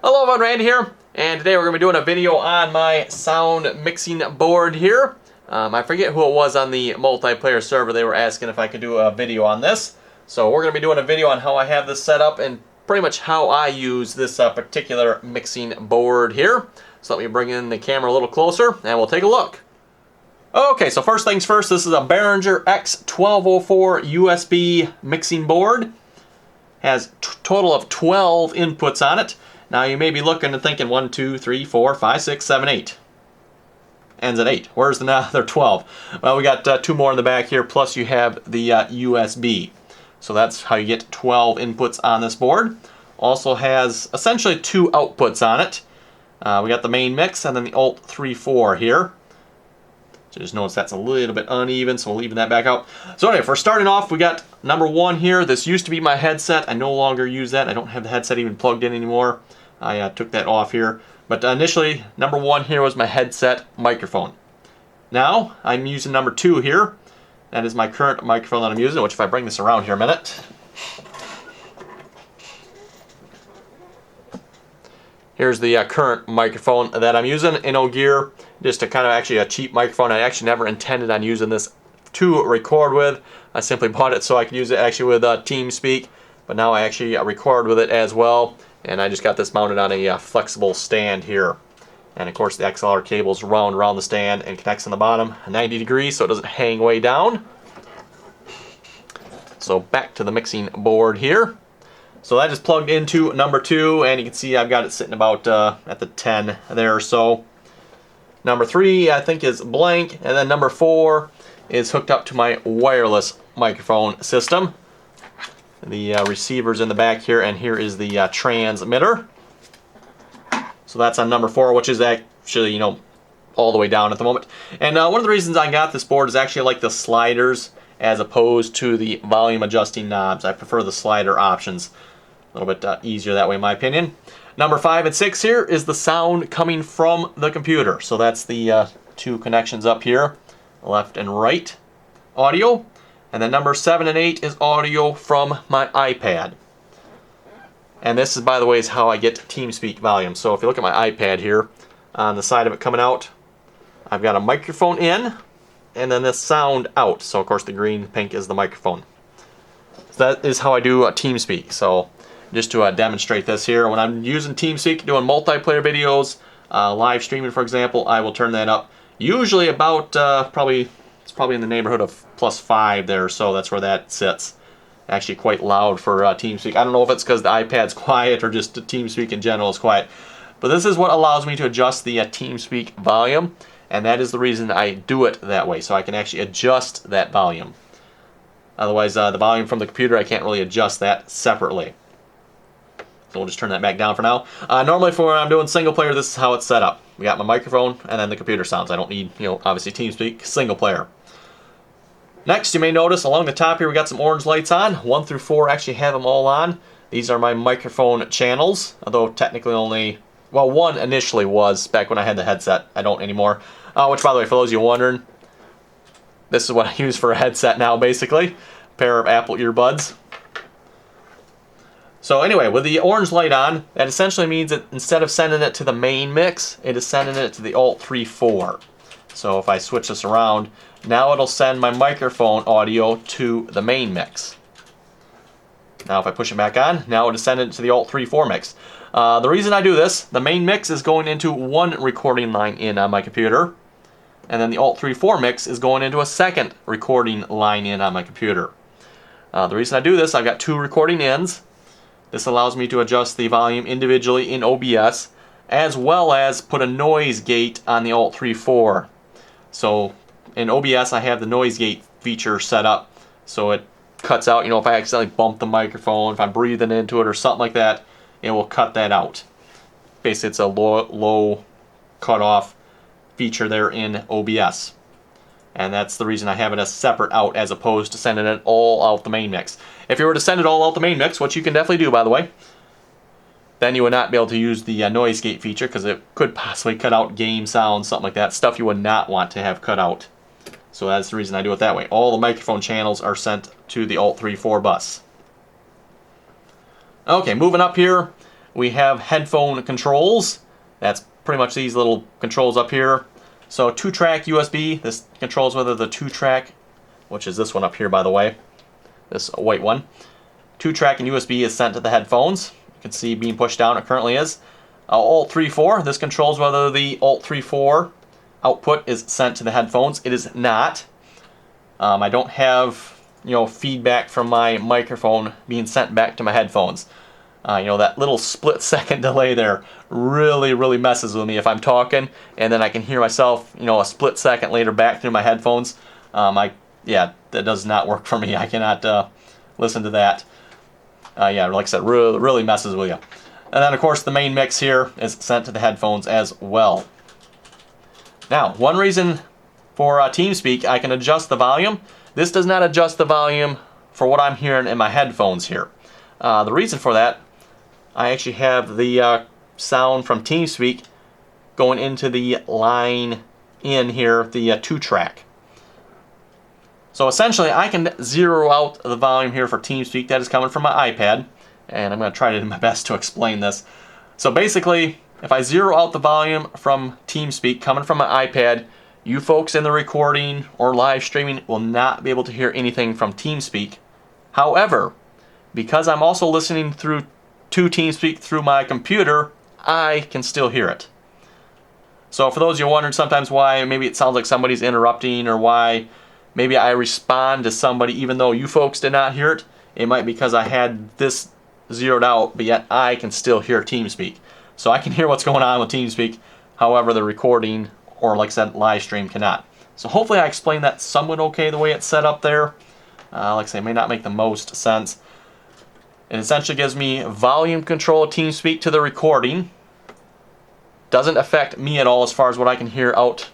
Hello everyone, Randy here, and today we're going to be doing a video on my sound mixing board here. I forget who it was on the multiplayer server. They were asking if I could do a video on this. So we're going to be doing a video on how I have this set up and pretty much how I use this particular mixing board here. So let me bring in the camera a little closer and we'll take a look. Okay, so first things first, this is a Behringer X1204 USB mixing board. Has total of 12 inputs on it. Now you may be looking and thinking 1, 2, 3, 4, 5, 6, 7, 8. Ends at 8. Where's the other 12? Well, we got 2 more in the back here, plus you have the USB. So that's how you get 12 inputs on this board. Also has essentially 2 outputs on it. We got the main mix and then the Alt34 here. So just notice that's a little bit uneven, so we'll even that back out. So anyway, for starting off, we got number 1 here. This used to be my headset. I no longer use that. I don't have the headset even plugged in anymore. I took that off here. But initially, number 1 here was my headset microphone. Now, I'm using number 2 here. That is my current microphone that I'm using, which if I bring this around here a minute. Here's the current microphone that I'm using in Gear. Just a kind of actually a cheap microphone. I actually never intended on using this to record with. I simply bought it so I could use it actually with TeamSpeak. But now I actually record with it as well. And I just got this mounted on a flexible stand here. And of course the XLR cable's wound around the stand and connects on the bottom 90 degrees so it doesn't hang way down. So back to the mixing board here. So that is plugged into number 2, and you can see I've got it sitting about at the 10 there or so. Number 3 I think is blank, and then number 4 is hooked up to my wireless microphone system. The receiver's in the back here, and here is the transmitter. So that's on number 4, which is actually, you know, all the way down at the moment. And one of the reasons I got this board is actually I like the sliders as opposed to the volume adjusting knobs. I prefer the slider options. A little bit easier that way in my opinion. Number 5 and 6 here is the sound coming from the computer. So that's the 2 connections up here, left and right audio. And then number 7 and 8 is audio from my iPad. And this is, by the way, is how I get TeamSpeak volume. So if you look at my iPad here, on the side of it coming out, I've got a microphone in, and then this sound out. So of course the green, pink is the microphone. So that is how I do TeamSpeak. So just to demonstrate this here, when I'm using TeamSpeak, doing multiplayer videos, live streaming for example, I will turn that up. Usually about it's probably in the neighborhood of +5 there, so that's where that sits. Actually quite loud for TeamSpeak. I don't know if it's because the iPad's quiet or just TeamSpeak in general is quiet. But this is what allows me to adjust the TeamSpeak volume, and that is the reason I do it that way, so I can actually adjust that volume. Otherwise, the volume from the computer, I can't really adjust that separately. So we'll just turn that back down for now. Normally for when I'm doing single player, this is how it's set up. We got my microphone and then the computer sounds. I don't need, you know, obviously TeamSpeak, single player. Next, you may notice along the top here we got some orange lights on. 1 through 4 actually have them all on. These are my microphone channels, although technically only, well, 1 initially was back when I had the headset. I don't anymore. Which, by the way, for those of you wondering, this is what I use for a headset now, basically. A pair of Apple earbuds. So anyway, with the orange light on, that essentially means that instead of sending it to the main mix, it is sending it to the Alt34. So if I switch this around, now it'll send my microphone audio to the main mix. Now if I push it back on, now it'll send it to the Alt34 mix. The reason I do this, the main mix is going into 1 recording line in on my computer, and then the Alt34 mix is going into a 2nd recording line in on my computer. The reason I do this, I've got 2 recording ins. This allows me to adjust the volume individually in OBS, as well as put a noise gate on the Alt34. So in OBS I have the noise gate feature set up so it cuts out, you know, if I accidentally bump the microphone, if I'm breathing into it or something like that, it will cut that out. Basically it's a low cutoff feature there in OBS. And that's the reason I have it as separate out as opposed to sending it all out the main mix. If you were to send it all out the main mix, which you can definitely do by the way, then you would not be able to use the noise gate feature because it could possibly cut out game sounds, something like that. Stuff you would not want to have cut out. So that's the reason I do it that way. All the microphone channels are sent to the Alt34 bus. Okay, moving up here. we have headphone controls. That's pretty much these little controls up here. So 2-track USB, this controls whether the 2-track, which is this one up here by the way, this white one. 2-track and USB is sent to the headphones. You can see being pushed down, it currently is. Alt 3.4, this controls whether the Alt 3.4 output is sent to the headphones. It is not. I don't have, feedback from my microphone being sent back to my headphones. That little split-second delay there really messes with me if I'm talking and then I can hear myself, a split second later back through my headphones. That does not work for me. I cannot listen to that. Like I said, really messes with you. And then, of course, the main mix here is sent to the headphones as well. Now, one reason for TeamSpeak, I can adjust the volume. This does not adjust the volume for what I'm hearing in my headphones here. The reason for that, I actually have the sound from TeamSpeak going into the line in here, the 2-track. So essentially, I can zero out the volume here for TeamSpeak that is coming from my iPad, and I'm going to try to do my best to explain this. So basically, if I zero out the volume from TeamSpeak coming from my iPad, you folks in the recording or live streaming will not be able to hear anything from TeamSpeak. However, because I'm also listening to TeamSpeak through my computer, I can still hear it. So for those of you wondering sometimes why maybe it sounds like somebody's interrupting or why maybe I respond to somebody even though you folks did not hear it, it might be because I had this zeroed out, but yet I can still hear TeamSpeak. So I can hear what's going on with TeamSpeak, however the recording or like I said, live stream cannot. So hopefully I explained that somewhat okay the way it's set up there. Like I say, it may not make the most sense. It essentially gives me volume control of TeamSpeak to the recording. Doesn't affect me at all as far as what I can hear out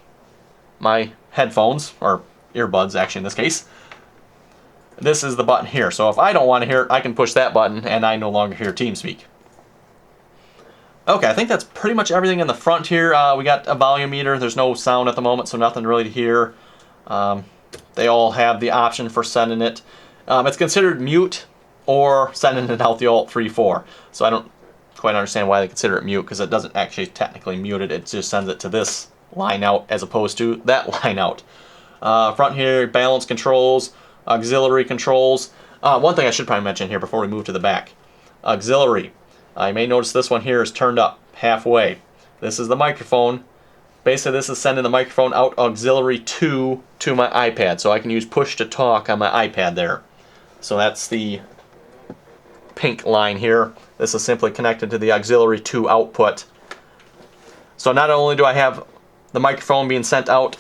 my headphones, or earbuds actually in this case. This is the button here. So if I don't want to hear it, I can push that button and I no longer hear TeamSpeak. Okay, I think that's pretty much everything in the front here. We got a volume meter. There's no sound at the moment, so nothing really to hear. They all have the option for sending it. It's considered mute or sending it out the Alt 3.4. So I don't quite understand why they consider it mute, because it doesn't actually technically mute it. It just sends it to this line out as opposed to that line out. Front here, balance controls, auxiliary controls. One thing I should probably mention here before we move to the back. Auxiliary. You may notice this one here is turned up halfway. This is the microphone. Basically, this is sending the microphone out auxiliary to my iPad. So I can use push to talk on my iPad there. So that's the pink line here. This is simply connected to the auxiliary 2 output. So not only do I have the microphone being sent out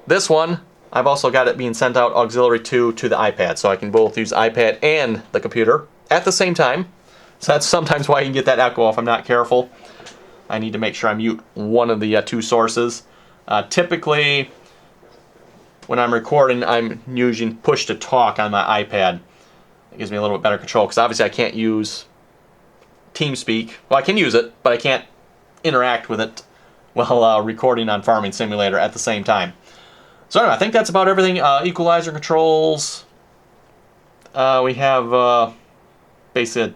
this one, I've also got it being sent out auxiliary 2 to the iPad. So I can both use iPad and the computer at the same time. So that's sometimes why you can get that echo if I'm not careful. I need to make sure I mute one of the two sources. Typically, when I'm recording, I'm using push to talk on my iPad. It gives me a little bit better control, because obviously I can't use TeamSpeak. Well, I can use it, but I can't interact with it while recording on Farming Simulator at the same time. So anyway, I think that's about everything. Equalizer controls. We have basic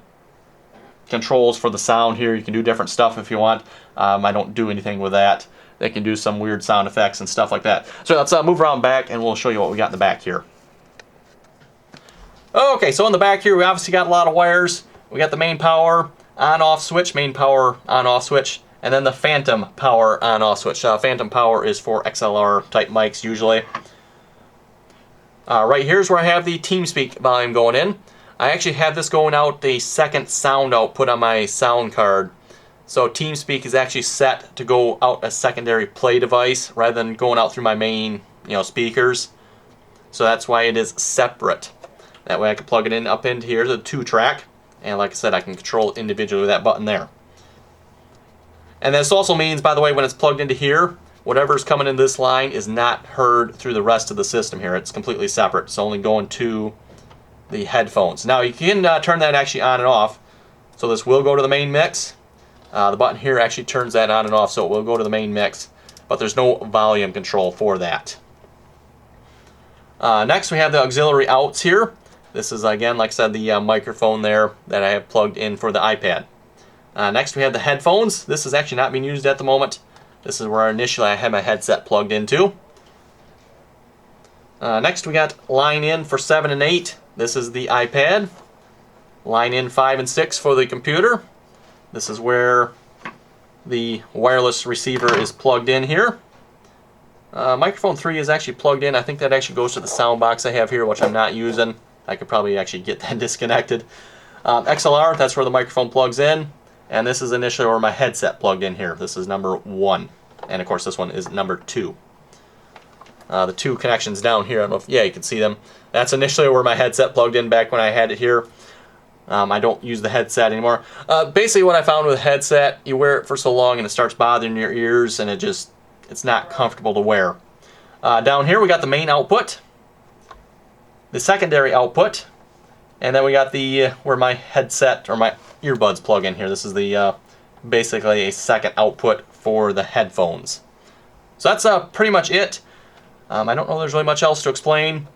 controls for the sound here. You can do different stuff if you want. I don't do anything with that. They can do some weird sound effects and stuff like that. So let's move around back and we'll show you what we got in the back here. Okay, so in the back here we obviously got a lot of wires. We got the main power on-off switch, main power on-off switch, and then the phantom power on-off switch. Phantom power is for XLR type mics usually. Right here's where I have the TeamSpeak volume going in. I actually have this going out the second sound output on my sound card. So TeamSpeak is actually set to go out a secondary play device rather than going out through my main speakers. So that's why it is separate. That way I can plug it in up into here, the 2-track. And like I said, I can control it individually with that button there. And this also means, by the way, when it's plugged into here, whatever's coming in this line is not heard through the rest of the system here. It's completely separate. It's only going to the headphones. Now you can turn that actually on and off. So this will go to the main mix. The button here actually turns that on and off, so it will go to the main mix. But there's no volume control for that. Next we have the auxiliary outs here. This is again, like I said, the microphone there that I have plugged in for the iPad. Next we have the headphones. This is actually not being used at the moment. This is where initially I had my headset plugged into. Next we got line in for 7 and 8. This is the iPad. Line in 5 and 6 for the computer. This is where the wireless receiver is plugged in here. Microphone 3 is actually plugged in. I think that actually goes to the sound box I have here, which I'm not using. I could probably actually get that disconnected. XLR, that's where the microphone plugs in. And this is initially where my headset plugged in here. This is number 1. And of course this one is number 2. The 2 connections down here, I don't know if, yeah, you can see them. That's initially where my headset plugged in back when I had it here. I don't use the headset anymore. Basically what I found with a headset, you wear it for so long and it starts bothering your ears and it's not comfortable to wear. Down here we got the main output, the secondary output, and then we got the where my headset or my earbuds plug in here. This is the basically a second output for the headphones. So that's pretty much it. I don't know there's really much else to explain.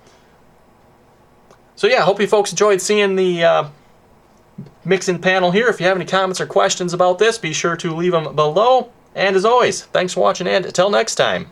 So yeah, I hope you folks enjoyed seeing the mixing panel here. If you have any comments or questions about this, be sure to leave them below. And as always, thanks for watching, and until next time.